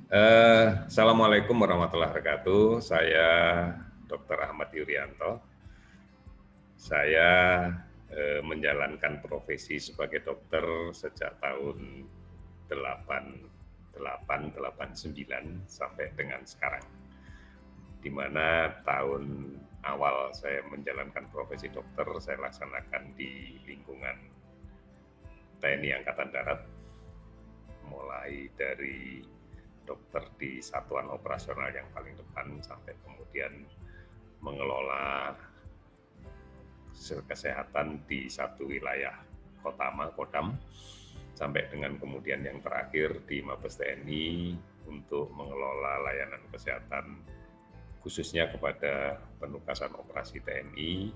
Assalamualaikum warahmatullahi wabarakatuh. Saya Dr. Ahmad Yuryanto. Saya menjalankan profesi sebagai dokter sejak tahun 88-89 sampai dengan sekarang. Di mana tahun awal saya menjalankan profesi dokter, saya laksanakan di lingkungan TNI Angkatan Darat, mulai dari dokter di satuan operasional yang paling depan sampai kemudian mengelola kesehatan di satu wilayah Kodam, sampai dengan kemudian yang terakhir di Mabes TNI untuk mengelola layanan kesehatan khususnya kepada penugasan operasi TNI,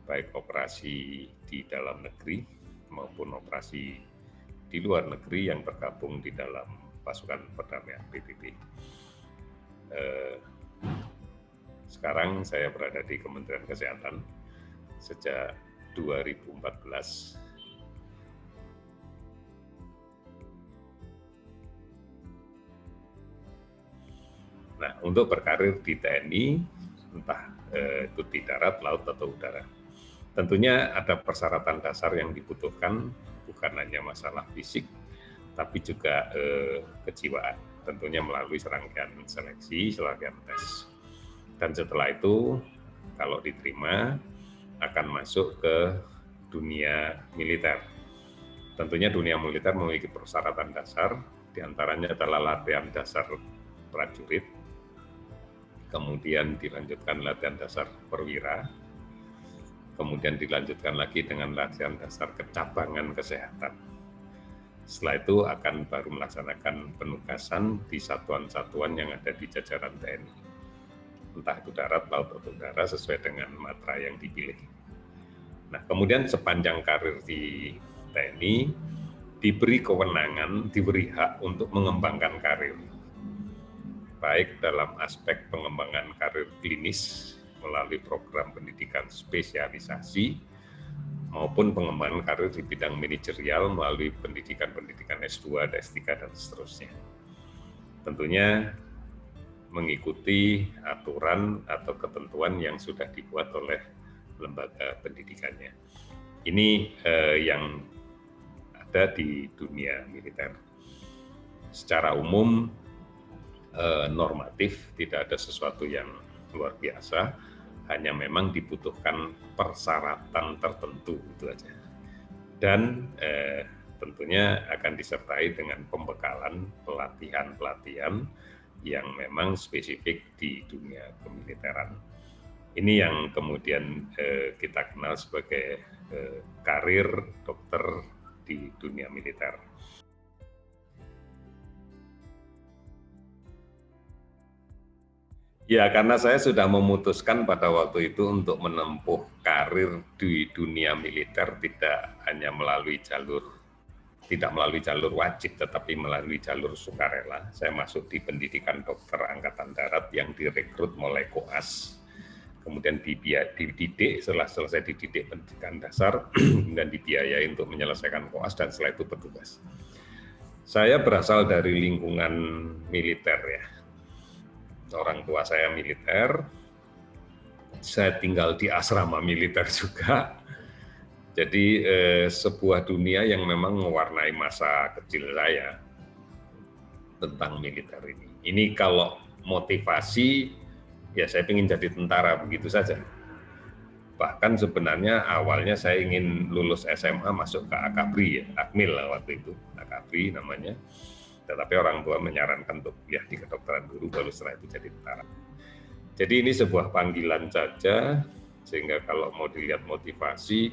baik operasi di dalam negeri maupun operasi di luar negeri yang tergabung di dalam pasukan perdamaian PBB. Sekarang saya berada di Kementerian Kesehatan sejak 2014. Nah, untuk berkarir di TNI, entah itu di darat, laut, atau udara, tentunya ada persyaratan dasar yang dibutuhkan, bukan hanya masalah fisik, tapi juga kejiwaan, tentunya melalui serangkaian seleksi, serangkaian tes. Dan setelah itu, kalau diterima, akan masuk ke dunia militer. Tentunya dunia militer memiliki persyaratan dasar, diantaranya adalah latihan dasar prajurit, kemudian dilanjutkan latihan dasar perwira, kemudian dilanjutkan lagi dengan latihan dasar kecabangan kesehatan. Setelah itu akan baru melaksanakan penugasan di satuan-satuan yang ada di jajaran TNI. Entah itu darat, laut, atau udara sesuai dengan matra yang dipilih. Nah, kemudian sepanjang karir di TNI, diberi kewenangan, diberi hak untuk mengembangkan karir. Baik dalam aspek pengembangan karir klinis melalui program pendidikan spesialisasi, maupun pengembangan karir di bidang manajerial melalui pendidikan S2, S3, dan seterusnya. Tentunya mengikuti aturan atau ketentuan yang sudah dibuat oleh lembaga pendidikannya. Ini yang ada di dunia militer. Secara umum, normatif, tidak ada sesuatu yang luar biasa, hanya memang dibutuhkan persyaratan tertentu, itu aja. Dan tentunya akan disertai dengan pembekalan pelatihan-pelatihan yang memang spesifik di dunia kemiliteran. Ini yang kemudian kita kenal sebagai karir dokter di dunia militer. Ya, karena saya sudah memutuskan pada waktu itu untuk menempuh karir di dunia militer tidak hanya melalui tidak melalui jalur wajib, tetapi melalui jalur sukarela. Saya masuk di pendidikan dokter Angkatan Darat yang direkrut oleh Koas, kemudian dididik, setelah selesai dididik pendidikan dasar, dan dibiayai untuk menyelesaikan Koas, dan setelah itu bertugas. Saya berasal dari lingkungan militer ya. Orang tua saya militer, saya tinggal di asrama militer juga. Jadi sebuah dunia yang memang mewarnai masa kecil saya tentang militer ini. Ini kalau motivasi, ya saya ingin jadi tentara, begitu saja. Bahkan sebenarnya awalnya saya ingin lulus SMA masuk ke Akabri, ya, Akmil lah waktu itu, Akabri namanya. Tetapi orang tua menyarankan untuk kuliah di kedokteran dulu, baru setelah itu jadi tentara. Jadi ini sebuah panggilan saja, sehingga kalau mau dilihat motivasi,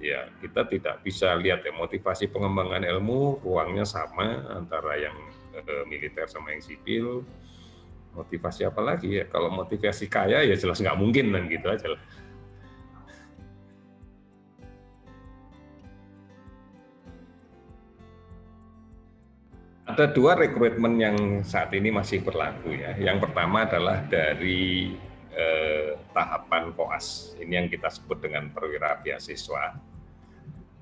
ya kita tidak bisa lihat ya motivasi pengembangan ilmu, ruangnya sama antara yang militer sama yang sipil. Motivasi apa lagi ya? Kalau motivasi kaya ya jelas nggak mungkin, dan gitu aja lah. Ada dua rekrutmen yang saat ini masih berlaku ya. Yang pertama adalah dari tahapan Koas. Ini yang kita sebut dengan perwira beasiswa.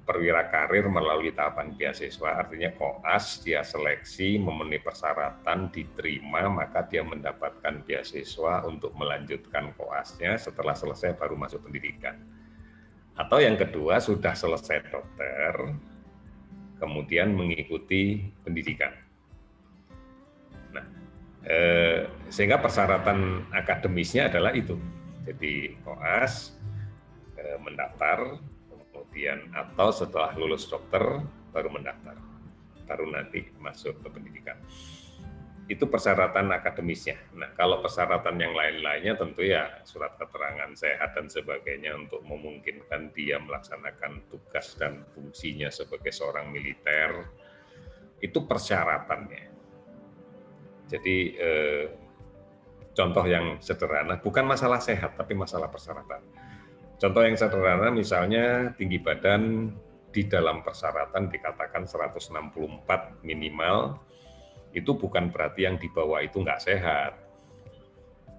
perwira karir melalui tahapan beasiswa, artinya koas dia seleksi memenuhi persyaratan, diterima, maka dia mendapatkan beasiswa untuk melanjutkan koasnya, setelah selesai baru masuk pendidikan. Atau yang kedua, sudah selesai dokter, kemudian mengikuti pendidikan. Nah, sehingga persyaratan akademisnya adalah itu. Jadi koas, mendaftar, kemudian atau setelah lulus dokter baru mendaftar, baru nanti masuk ke pendidikan. Itu persyaratan akademisnya. Nah, kalau persyaratan yang lain-lainnya tentu ya surat keterangan sehat dan sebagainya untuk memungkinkan dia melaksanakan tugas dan fungsinya sebagai seorang militer, itu persyaratannya. Jadi contoh yang sederhana, bukan masalah sehat tapi masalah persyaratan. Contoh yang sederhana misalnya tinggi badan di dalam persyaratan dikatakan 164 minimal, itu bukan berarti yang di bawah itu nggak sehat.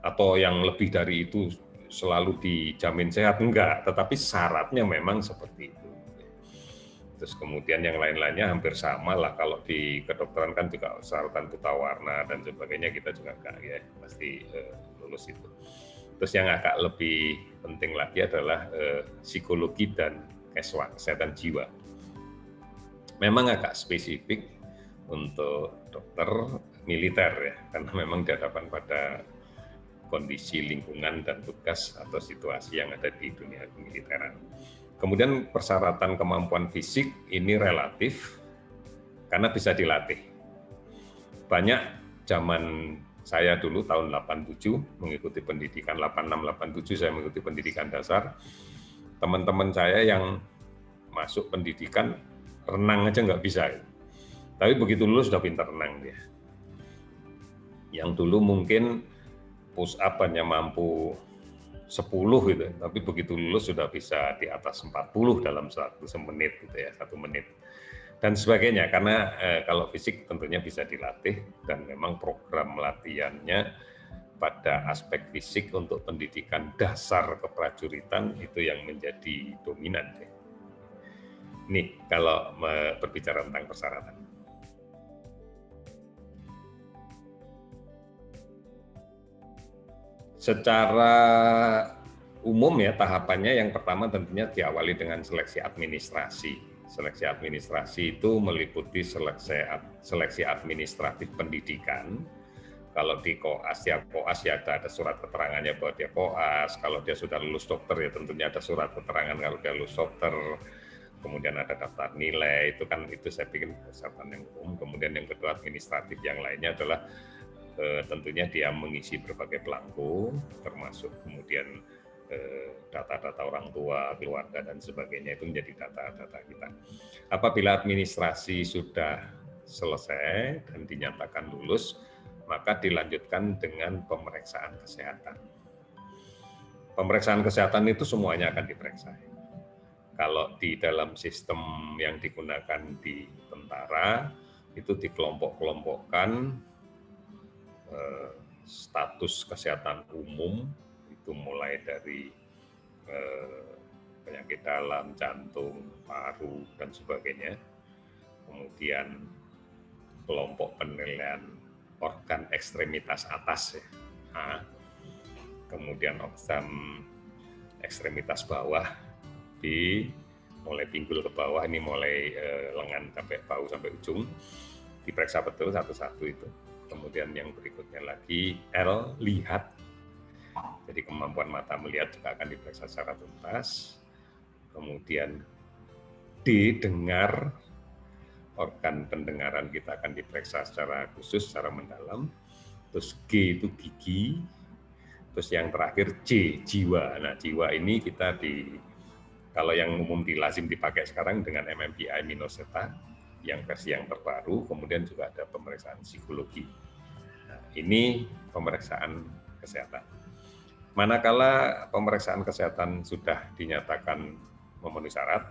Atau yang lebih dari itu selalu dijamin sehat, enggak. Tetapi syaratnya memang seperti itu. Terus kemudian yang lain-lainnya hampir sama lah. Kalau di kedokteran kan juga syaratan buta warna dan sebagainya, kita juga enggak ya, pasti lulus itu. Terus yang agak lebih penting lagi adalah psikologi dan kesehatan jiwa. Memang agak spesifik untuk dokter militer ya, karena memang dihadapkan pada kondisi lingkungan dan tugas atau situasi yang ada di dunia kemiliteran. Kemudian persyaratan kemampuan fisik ini relatif karena bisa dilatih. Banyak zaman saya dulu tahun 87 mengikuti pendidikan 86-87 saya mengikuti pendidikan dasar. Teman-teman saya yang masuk pendidikan renang aja nggak bisa. Tapi begitu lulus sudah pintar renang dia. Yang dulu mungkin push up hanya mampu 10 gitu, tapi begitu lulus sudah bisa di atas 40 dalam 1 menit gitu ya, 1 menit. Dan sebagainya, karena kalau fisik tentunya bisa dilatih dan memang program latihannya pada aspek fisik untuk pendidikan dasar keprajuritan itu yang menjadi dominan. Nih, kalau berbicara tentang persyaratan. Secara umum ya tahapannya yang pertama tentunya diawali dengan seleksi administrasi. Seleksi administrasi itu meliputi seleksi administratif pendidikan. Kalau di koas ya ada surat keterangannya bahwa dia koas. Kalau dia sudah lulus dokter ya tentunya ada surat keterangan kalau dia lulus dokter. Kemudian ada daftar nilai, itu saya pikir persyaratan yang umum. Kemudian yang kedua administratif yang lainnya adalah tentunya dia mengisi berbagai belangko, termasuk kemudian data-data orang tua, keluarga, dan sebagainya, itu menjadi data-data kita. Apabila administrasi sudah selesai dan dinyatakan lulus, maka dilanjutkan dengan pemeriksaan kesehatan. Pemeriksaan kesehatan itu semuanya akan diperiksa. Kalau di dalam sistem yang digunakan di tentara, itu dikelompok-kelompokkan status kesehatan umum, itu mulai dari penyakit dalam, jantung, paru, dan sebagainya. Kemudian kelompok penilaian organ ekstremitas atas, ya. Kemudian organ ekstremitas bawah, mulai pinggul ke bawah, ini mulai lengan sampai bahu sampai ujung, diperiksa betul satu-satu itu. Kemudian yang berikutnya lagi L, lihat. Jadi kemampuan mata melihat juga akan diperiksa secara tuntas. Kemudian D, dengar. Organ pendengaran kita akan diperiksa secara khusus, secara mendalam. Terus G itu gigi. Terus yang terakhir C, jiwa. Nah, jiwa ini kita kalau yang umum lazim dipakai sekarang dengan MMPI Minnesota, yang versi yang terbaru, kemudian juga ada pemeriksaan psikologi. Nah, ini pemeriksaan kesehatan. Manakala pemeriksaan kesehatan sudah dinyatakan memenuhi syarat,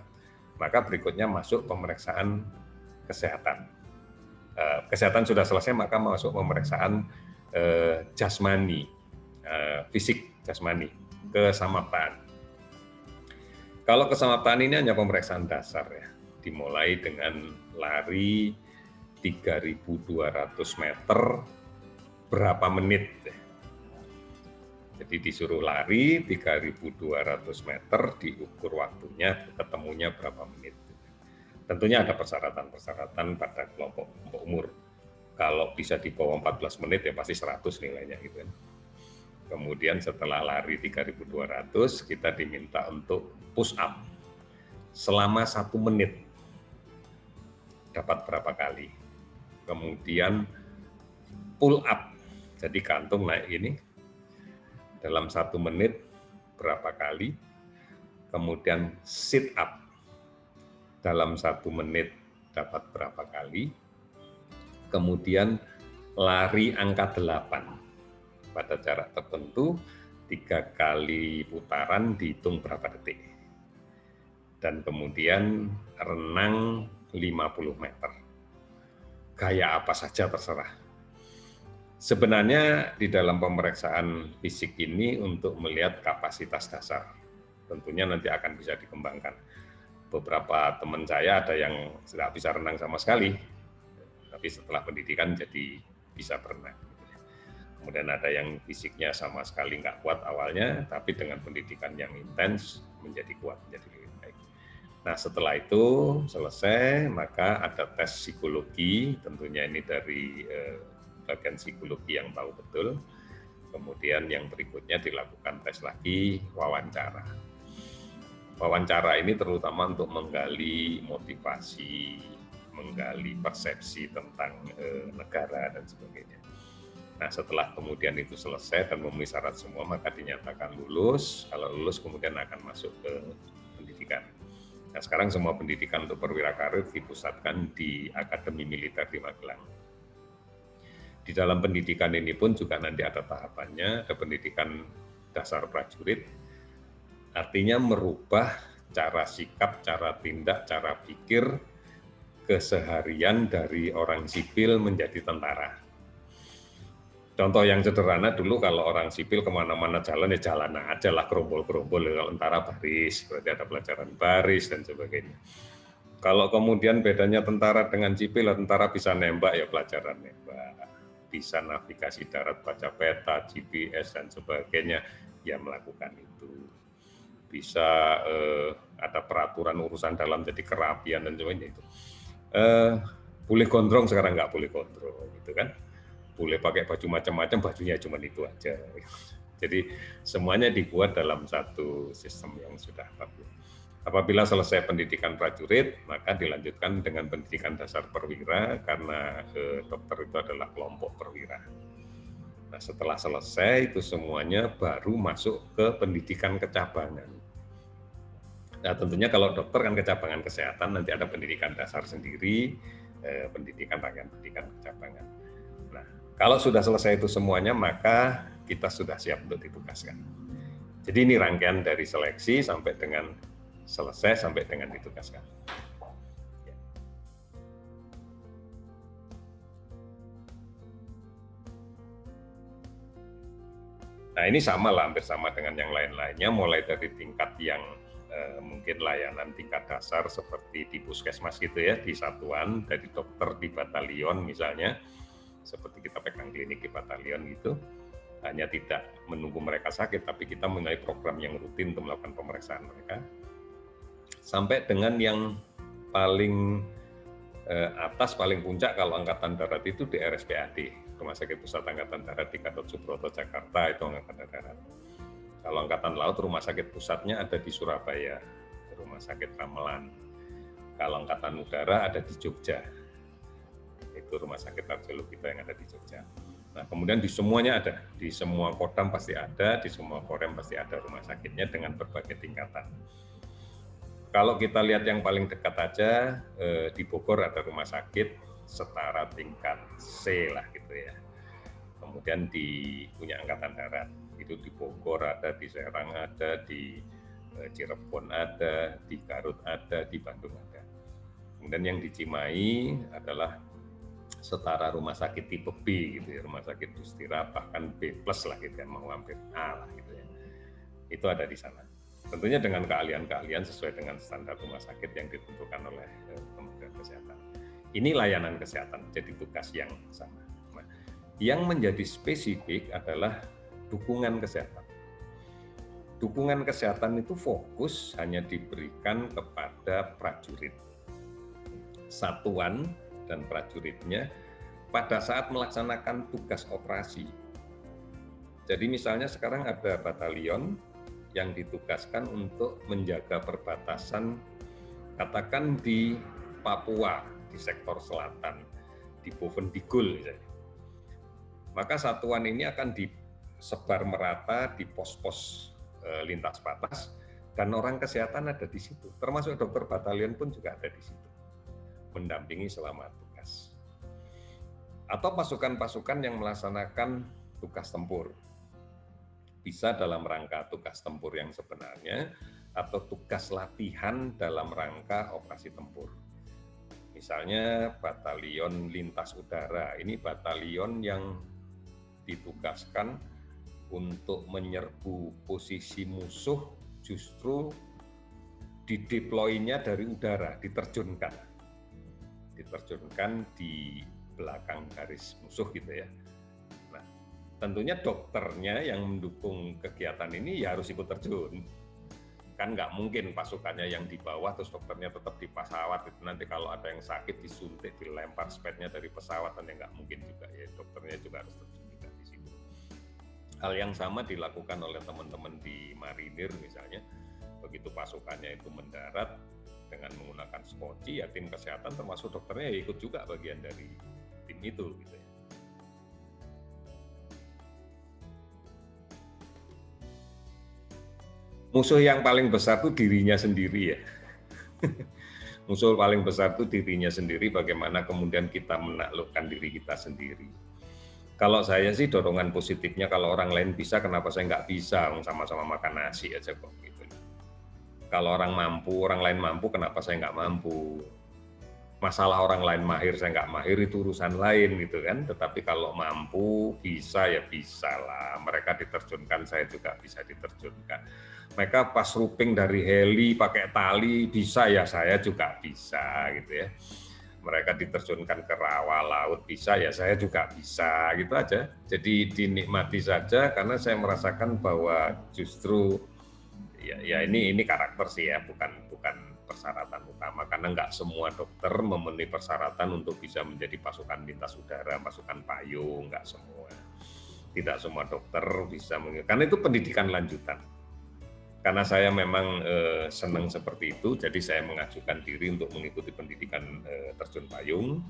maka berikutnya masuk pemeriksaan kesehatan. Kesehatan sudah selesai, maka masuk pemeriksaan jasmani, fisik jasmani, kesamaptaan. Kalau kesamaptaan ini hanya pemeriksaan dasar ya. dimulai dengan lari 3.200 meter berapa menit. Jadi disuruh lari 3.200 meter, diukur waktunya, ketemunya berapa menit. Tentunya ada persyaratan-persyaratan pada kelompok umur. Kalau bisa di bawah 14 menit ya pasti 100 nilainya gitu kan. Kemudian setelah lari 3.200, kita diminta untuk push up selama 1 menit. Dapat berapa kali. Kemudian pull up, jadi kantung naik ini dalam 1 menit berapa kali. Kemudian sit up dalam 1 menit dapat berapa kali. Kemudian lari angka 8 pada jarak tertentu, 3 kali putaran dihitung berapa detik. Dan kemudian renang 50 meter. Gaya apa saja terserah. Sebenarnya di dalam pemeriksaan fisik ini untuk melihat kapasitas dasar. Tentunya nanti akan bisa dikembangkan. Beberapa teman saya ada yang tidak bisa renang sama sekali, tapi setelah pendidikan jadi bisa berenang. Kemudian ada yang fisiknya sama sekali nggak kuat awalnya, tapi dengan pendidikan yang intens menjadi kuat, menjadi lebih baik. Nah setelah itu selesai, maka ada tes psikologi, tentunya ini dari bagian psikologi yang tahu betul. Kemudian yang berikutnya dilakukan tes lagi, wawancara. Wawancara ini terutama untuk menggali motivasi, menggali persepsi tentang negara dan sebagainya. Nah setelah kemudian itu selesai dan memenuhi syarat semua, maka dinyatakan lulus. Kalau lulus kemudian akan masuk ke pendidikan. Nah sekarang semua pendidikan untuk perwira karir dipusatkan di Akademi Militer di Magelang. Di dalam pendidikan ini pun juga nanti ada tahapannya, ada pendidikan dasar prajurit, artinya merubah cara sikap, cara tindak, cara pikir, keseharian dari orang sipil menjadi tentara. Contoh yang sederhana dulu kalau orang sipil kemana-mana jalan ya jalan aja lah, gerombol-gerombol, kalau tentara baris, berarti ada pelajaran baris dan sebagainya. Kalau kemudian bedanya tentara dengan sipil, tentara bisa nembak ya pelajaran nembak. Bisa navigasi darat, baca peta, GPS dan sebagainya, ya melakukan itu. Bisa ada peraturan urusan dalam jadi kerapian dan sebagainya itu. Boleh gondrong sekarang nggak boleh gondrong, gitu kan? Boleh pakai baju macam-macam, bajunya cuma itu aja. Jadi semuanya dibuat dalam satu sistem yang sudah bagus. Apabila selesai pendidikan prajurit, maka dilanjutkan dengan pendidikan dasar perwira, karena dokter itu adalah kelompok perwira. Nah, setelah selesai itu semuanya baru masuk ke pendidikan kecabangan. Nah, tentunya kalau dokter kan kecabangan kesehatan, nanti ada pendidikan dasar sendiri, pendidikan rangkaian pendidikan kecabangan. Nah, kalau sudah selesai itu semuanya, maka kita sudah siap untuk ditugaskan. Jadi ini rangkaian dari seleksi sampai dengan selesai sampai dengan ditugaskan. Nah ini sama lah, hampir sama dengan yang lain-lainnya, mulai dari tingkat yang mungkin layanan tingkat dasar seperti di puskesmas gitu ya, di satuan, dari dokter di batalion misalnya, seperti kita pegang klinik di batalion gitu, hanya tidak menunggu mereka sakit, tapi kita mempunyai program yang rutin untuk melakukan pemeriksaan mereka. Sampai dengan yang paling atas, paling puncak kalau Angkatan Darat itu di RSPAD, Rumah Sakit Pusat Angkatan Darat di Gatot Subroto, Jakarta, itu Angkatan Darat. Kalau Angkatan Laut, Rumah Sakit Pusatnya ada di Surabaya, Rumah Sakit Ramelan. Kalau Angkatan Udara ada di Jogja, itu Rumah Sakit Arjolo kita yang ada di Jogja. Nah, kemudian di semuanya ada, di semua Kodam pasti ada, di semua Korem pasti ada rumah sakitnya dengan berbagai tingkatan. Kalau kita lihat yang paling dekat aja, di Bogor ada rumah sakit setara tingkat C lah gitu ya. Kemudian punya Angkatan Darat, itu di Bogor ada, di Serang ada, di Cirebon ada, di Garut ada, di Bandung ada. Kemudian yang di Cimahi adalah setara rumah sakit tipe B gitu ya, rumah sakit Dustira bahkan B+ lah gitu ya, mau hampir A lah gitu ya. Itu ada di sana. Tentunya dengan keahlian-keahlian sesuai dengan standar rumah sakit yang ditentukan oleh Kementerian Kesehatan. Ini layanan kesehatan, jadi tugas yang sama. Nah, yang menjadi spesifik adalah dukungan kesehatan. Dukungan kesehatan itu fokus hanya diberikan kepada prajurit, satuan dan prajuritnya pada saat melaksanakan tugas operasi. Jadi misalnya sekarang ada batalion yang ditugaskan untuk menjaga perbatasan, katakan di Papua, di sektor selatan, di Bovendigul misalnya. Maka satuan ini akan disebar merata di pos-pos lintas batas, dan orang kesehatan ada di situ, termasuk dokter batalion pun juga ada di situ, mendampingi selama tugas. Atau pasukan-pasukan yang melaksanakan tugas tempur, bisa dalam rangka tugas tempur yang sebenarnya, atau tugas latihan dalam rangka operasi tempur. Misalnya batalion lintas udara, ini batalion yang ditugaskan untuk menyerbu posisi musuh, justru dideploy-nya dari udara, diterjunkan di belakang garis musuh gitu ya. Nah, tentunya dokternya yang mendukung kegiatan ini ya harus ikut terjun. Kan nggak mungkin pasukannya yang di bawah terus dokternya tetap di pesawat, itu nanti kalau ada yang sakit disuntik, dilempar spednya dari pesawat, dan nggak mungkin juga ya, dokternya juga harus terjun juga di situ. Hal yang sama dilakukan oleh teman-teman di marinir misalnya, begitu pasukannya itu mendarat dengan menggunakan skoci, ya tim kesehatan termasuk dokternya ya ikut juga bagian dari tim itu gitu ya. Musuh yang paling besar itu dirinya sendiri ya. Musuh paling besar itu dirinya sendiri, bagaimana kemudian kita menaklukkan diri kita sendiri. Kalau saya sih dorongan positifnya, kalau orang lain bisa, kenapa saya nggak bisa? Sama-sama makan nasi aja kok gitu. Kalau orang lain mampu, kenapa saya nggak mampu? Masalah orang lain mahir, saya nggak mahir, itu urusan lain gitu kan. Tetapi kalau mampu, bisa ya bisa lah. Mereka diterjunkan, saya juga bisa diterjunkan. Mereka pas ruping dari heli pakai tali, bisa ya saya juga bisa gitu ya. Mereka diterjunkan ke rawa laut, bisa ya saya juga bisa, gitu aja. Jadi dinikmati saja, karena saya merasakan bahwa justru ya ini karakter sih ya, bukan persyaratan utama, karena nggak semua dokter memenuhi persyaratan untuk bisa menjadi pasukan lintas udara, pasukan payung, nggak semua. Tidak semua dokter bisa, karena itu pendidikan lanjutan. Karena saya memang senang seperti itu, jadi saya mengajukan diri untuk mengikuti pendidikan terjun payung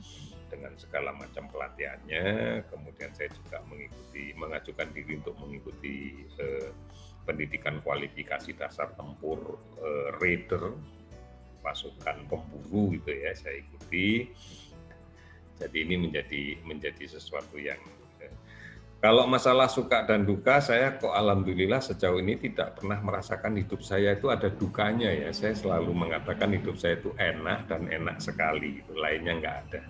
dengan segala macam pelatihannya. Kemudian saya juga mengajukan diri untuk mengikuti pendidikan kualifikasi dasar tempur raider, pasukan pemburu gitu ya, saya ikuti. Jadi ini menjadi sesuatu yang kalau masalah suka dan duka, saya kok alhamdulillah sejauh ini tidak pernah merasakan hidup saya itu ada dukanya ya. Saya selalu mengatakan hidup saya itu enak dan enak sekali, itu lainnya nggak ada.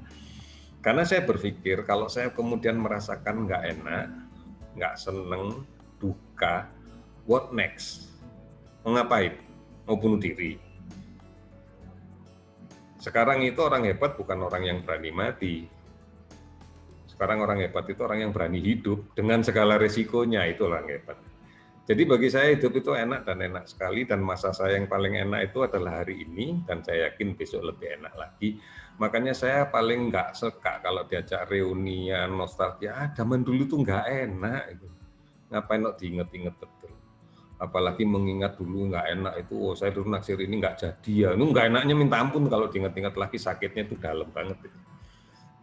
Karena saya berpikir kalau saya kemudian merasakan nggak enak, nggak seneng, duka, what next? Mau ngapain? Mau bunuh diri? Sekarang itu orang hebat bukan orang yang berani mati. Sekarang orang hebat itu orang yang berani hidup dengan segala resikonya, itu orang hebat. Jadi bagi saya hidup itu enak dan enak sekali, dan masa saya yang paling enak itu adalah hari ini, dan saya yakin besok lebih enak lagi. Makanya saya paling nggak suka kalau diajak reunian, nostalgia, zaman dulu tuh nggak enak. Itu. Ngapain kok diinget-inget betul. Apalagi mengingat dulu nggak enak itu, saya dulu naksir ini nggak jadi ya. Itu nggak enaknya minta ampun kalau diinget-inget lagi, sakitnya itu dalam banget. Itu.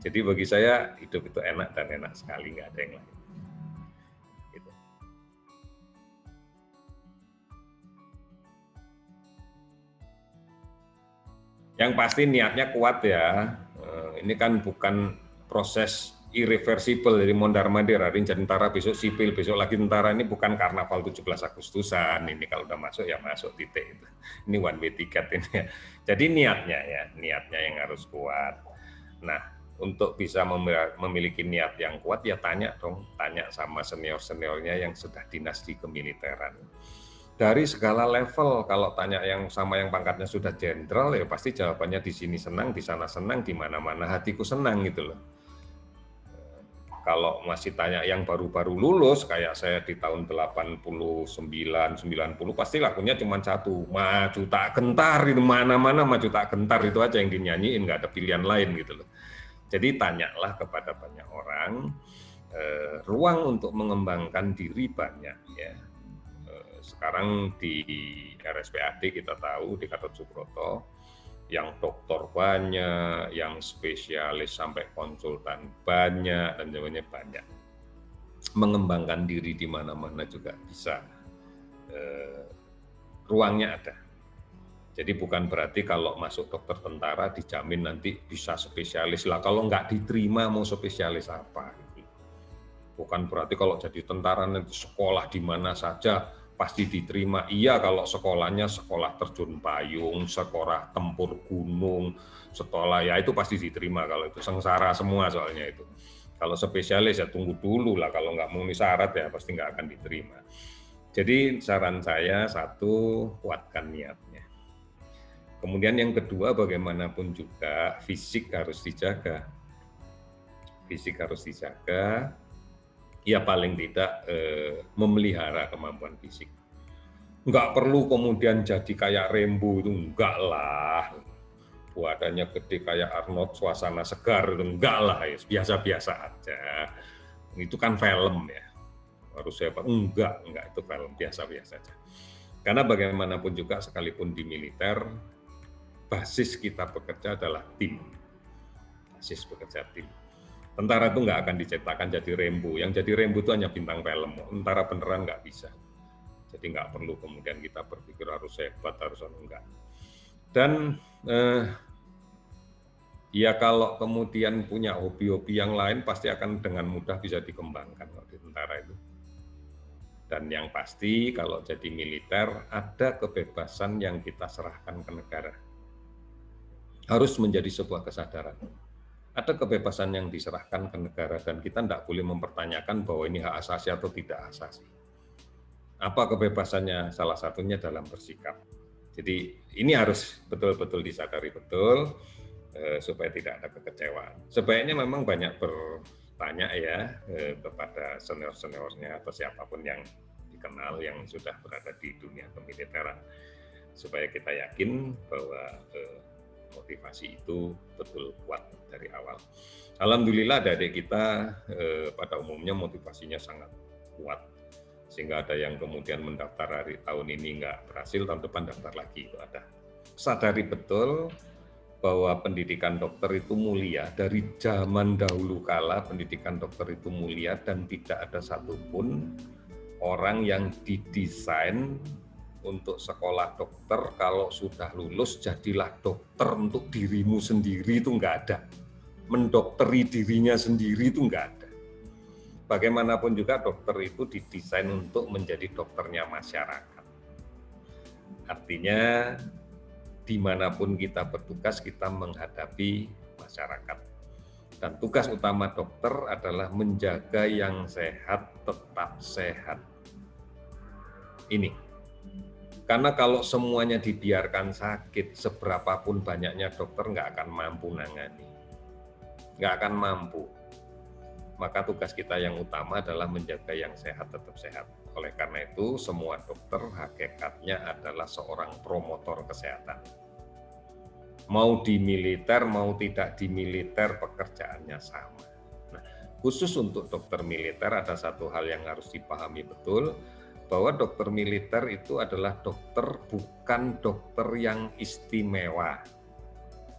Jadi bagi saya hidup itu enak dan enak sekali, nggak ada yang lain. Gitu. Yang pasti niatnya kuat ya. Ini kan bukan proses irreversible dari mondar-mandir, hari ini jadi tentara, besok sipil, besok lagi tentara. Ini bukan karnaval 17 Agustusan. Ini kalau udah masuk ya masuk titik. Ini one way ticket ini. Jadi niatnya yang harus kuat. Nah, untuk bisa memiliki niat yang kuat ya tanya sama senior-seniornya yang sudah dinas di kemiliteran. Dari segala level, kalau tanya yang sama yang pangkatnya sudah jenderal, ya pasti jawabannya di sini senang, di sana senang, di mana-mana hatiku senang gitu loh. Kalau masih tanya yang baru-baru lulus, kayak saya di tahun 89, 90, pasti lagunya cuma satu, maju tak gentar, gitu. Mana-mana maju tak gentar, itu aja yang dinyanyiin, nggak ada pilihan lain gitu loh. Jadi tanyalah kepada banyak orang, ruang untuk mengembangkan diri banyak ya. Sekarang di RSPAD kita tahu di Gatot Subroto, yang dokter banyak, yang spesialis sampai konsultan banyak, dan sebagainya banyak. Mengembangkan diri di mana-mana juga bisa. Ruangnya ada. Jadi bukan berarti kalau masuk dokter tentara dijamin nanti bisa spesialis lah. Kalau nggak diterima mau spesialis apa? Bukan berarti kalau jadi tentara nanti sekolah di mana saja pasti diterima. Iya, kalau sekolahnya sekolah terjun payung, sekolah tempur gunung, sekolah ya itu pasti diterima. Kalau itu sengsara semua soalnya itu. Kalau spesialis ya tunggu dulu lah, kalau nggak memenuhi syarat ya pasti nggak akan diterima. Jadi saran saya satu, kuatkan niatnya. Kemudian yang kedua, bagaimanapun juga fisik harus dijaga. Fisik harus dijaga. Ya paling tidak memelihara kemampuan fisik. Nggak perlu kemudian jadi kayak Rembo itu, enggak lah. Badannya gede kayak Arnold, suasana segar itu, enggak lah, ya biasa-biasa aja. Itu kan film ya. Harus saya enggak itu film biasa-biasa aja. Karena bagaimanapun juga sekalipun di militer, basis kita bekerja adalah tim. Basis bekerja tim. Tentara itu nggak akan diciptakan jadi Rembo. Yang jadi Rembo itu hanya bintang film. Tentara beneran nggak bisa. Jadi nggak perlu kemudian kita berpikir harus hebat, harus enggak. Dan ya kalau kemudian punya hobi-hobi yang lain pasti akan dengan mudah bisa dikembangkan kalau di tentara itu. Dan yang pasti kalau jadi militer ada kebebasan yang kita serahkan ke negara. Harus menjadi sebuah kesadaran. Ada kebebasan yang diserahkan ke negara dan kita tidak boleh mempertanyakan bahwa ini hak asasi atau tidak asasi. Apa kebebasannya? Salah satunya dalam bersikap. Jadi ini harus betul-betul disadari betul supaya tidak ada kekecewaan. Sebaiknya memang banyak bertanya ya kepada senior-seniornya atau siapapun yang dikenal yang sudah berada di dunia kemiliteran supaya kita yakin bahwa motivasi itu betul kuat dari awal. Alhamdulillah adik-adik kita pada umumnya motivasinya sangat kuat, sehingga ada yang kemudian mendaftar hari tahun ini nggak berhasil, tahun depan daftar lagi, itu ada. Sadari betul bahwa pendidikan dokter itu mulia, dari zaman dahulu kala pendidikan dokter itu mulia dan tidak ada satupun orang yang didesain untuk sekolah dokter kalau sudah lulus jadilah dokter untuk dirimu sendiri, itu nggak ada. Mendokteri dirinya sendiri itu nggak ada. Bagaimanapun juga dokter itu didesain untuk menjadi dokternya masyarakat. Artinya dimanapun kita bertugas kita menghadapi masyarakat. Dan tugas utama dokter adalah menjaga yang sehat tetap sehat. Ini. Karena kalau semuanya dibiarkan sakit, seberapapun banyaknya dokter nggak akan mampu nangani. Nggak akan mampu. Maka tugas kita yang utama adalah menjaga yang sehat tetap sehat. Oleh karena itu, semua dokter hakikatnya adalah seorang promotor kesehatan. Mau di militer, mau tidak di militer, pekerjaannya sama. Nah, khusus untuk dokter militer ada satu hal yang harus dipahami betul, bahwa dokter militer itu adalah dokter bukan dokter yang istimewa,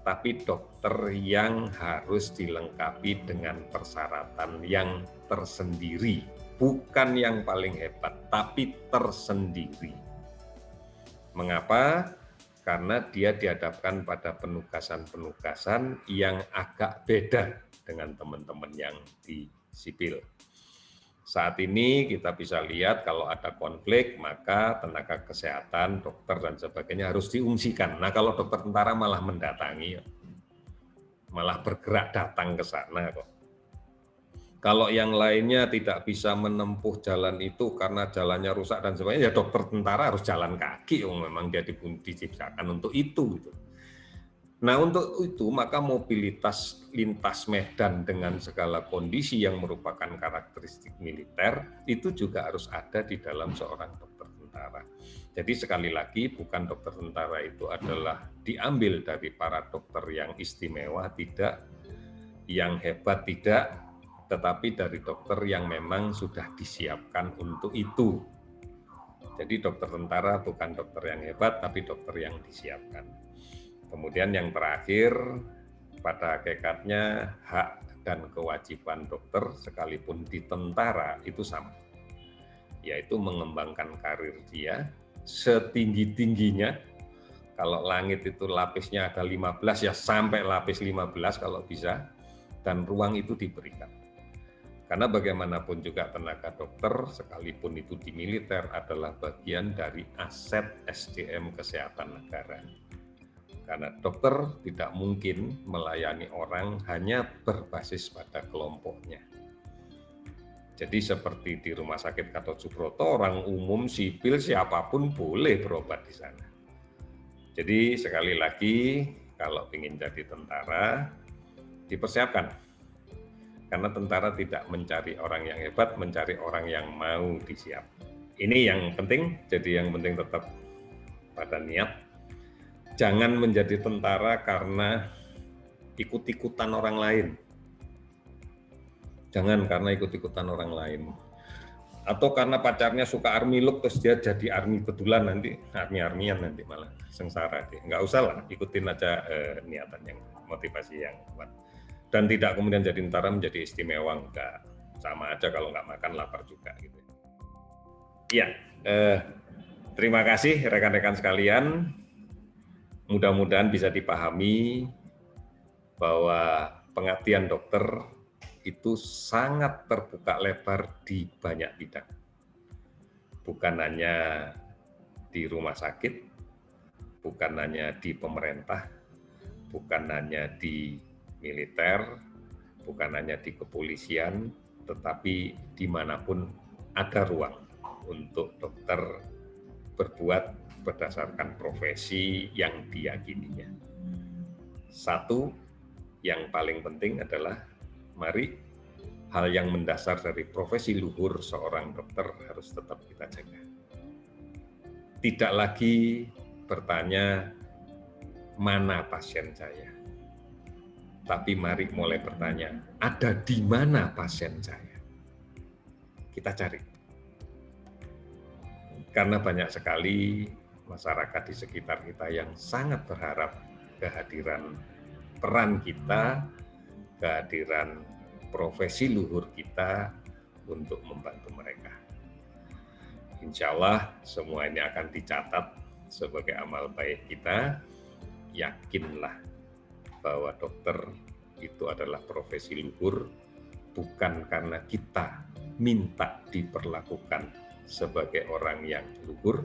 tapi dokter yang harus dilengkapi dengan persyaratan yang tersendiri, bukan yang paling hebat, tapi tersendiri. Mengapa? Karena dia dihadapkan pada penugasan-penugasan yang agak beda dengan teman-teman yang di sipil. Saat ini kita bisa lihat kalau ada konflik, maka tenaga kesehatan, dokter, dan sebagainya harus diungsikan. Nah, kalau dokter tentara malah mendatangi, malah bergerak datang ke sana kok. Kalau yang lainnya tidak bisa menempuh jalan itu karena jalannya rusak dan sebagainya, ya dokter tentara harus jalan kaki, memang dia diciptakan untuk itu. Gitu. Nah, untuk itu maka mobilitas lintas medan dengan segala kondisi yang merupakan karakteristik militer itu juga harus ada di dalam seorang dokter tentara. Jadi sekali lagi bukan dokter tentara itu adalah diambil dari para dokter yang istimewa, tidak, yang hebat tidak, tetapi dari dokter yang memang sudah disiapkan untuk itu. Jadi dokter tentara bukan dokter yang hebat, tapi dokter yang disiapkan. Kemudian yang terakhir, pada hakikatnya hak dan kewajiban dokter sekalipun di tentara itu sama, yaitu mengembangkan karir dia setinggi-tingginya. Kalau langit itu lapisnya ada 15, ya sampai lapis 15 kalau bisa, dan ruang itu diberikan. Karena bagaimanapun juga tenaga dokter, sekalipun itu di militer, adalah bagian dari aset SDM kesehatan negara. Karena dokter tidak mungkin melayani orang hanya berbasis pada kelompoknya. Jadi seperti di Rumah Sakit Gatot Subroto, orang umum, sipil, siapapun boleh berobat di sana. Jadi sekali lagi, kalau ingin jadi tentara, dipersiapkan. Karena tentara tidak mencari orang yang hebat, mencari orang yang mau disiap. Ini yang penting, jadi yang penting tetap pada niat. Jangan menjadi tentara karena ikut-ikutan orang lain. Jangan karena ikut-ikutan orang lain. Atau karena pacarnya suka army look, terus dia jadi army betulan, nanti army-armyan nanti malah sengsara. Nggak usah lah, ikutin aja niatan yang, motivasi yang kuat. Dan tidak kemudian jadi tentara menjadi istimewa, enggak. Sama aja kalau nggak makan lapar juga. Gitu. Ya, terima kasih rekan-rekan sekalian. Mudah-mudahan bisa dipahami bahwa pengabdian dokter itu sangat terbuka lebar di banyak bidang. Bukan hanya di rumah sakit, bukan hanya di pemerintah, bukan hanya di militer, bukan hanya di kepolisian, tetapi dimanapun ada ruang untuk dokter berbuat berdasarkan profesi yang diyakininya. Satu, yang paling penting adalah mari hal yang mendasar dari profesi luhur seorang dokter harus tetap kita jaga. Tidak lagi bertanya mana pasien saya, tapi mari mulai bertanya ada di mana pasien saya. Kita cari. Karena banyak sekali masyarakat di sekitar kita yang sangat berharap kehadiran peran kita, kehadiran profesi luhur kita untuk membantu mereka. Insya Allah semua ini akan dicatat sebagai amal baik kita. Yakinlah bahwa dokter itu adalah profesi luhur, bukan karena kita minta diperlakukan sebagai orang yang luhur,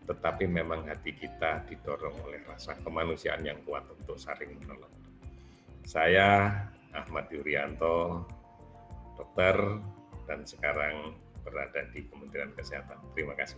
tetapi memang hati kita didorong oleh rasa kemanusiaan yang kuat untuk saling menolong. Saya Ahmad Yuryanto, dokter, dan sekarang berada di Kementerian Kesehatan. Terima kasih.